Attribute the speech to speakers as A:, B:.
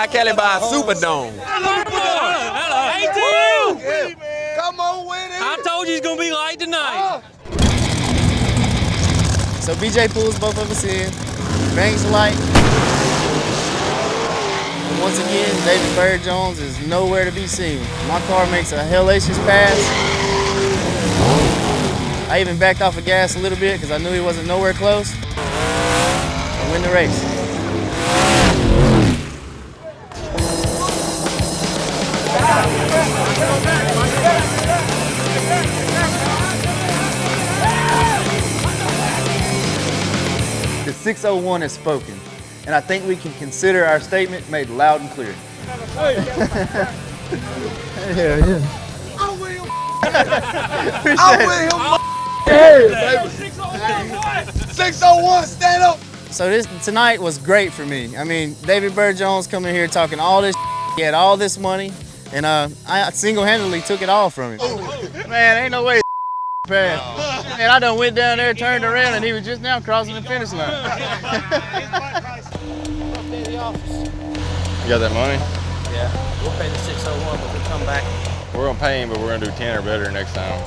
A: Kye Kelley by a Superdome.
B: ATL!
C: Come on with it.
B: I told you it's gonna be light tonight.
D: So BJ pulls both of us in, bangs the light. And once again, David Bird Jones is nowhere to be seen. My car makes a hellacious pass. I even backed off of gas a little bit because I knew he wasn't nowhere close. And win the race. The 601 has spoken, and I think we can consider our statement made loud and clear. Hell yeah.
C: I'm with him. I'm with him. Yeah, baby. 601, stand up.
D: So tonight was great for me. I mean, David Bird Jones coming here talking all this he had all this money, and I single-handedly took it all from him. Man, ain't no way passed. Man, I done went down there, turned around, and he was just now crossing the finish line.
E: You got that money?
F: Yeah, we'll pay the 601, but we'll come back.
E: We're gonna pay him, but we're gonna do 10 or better next time.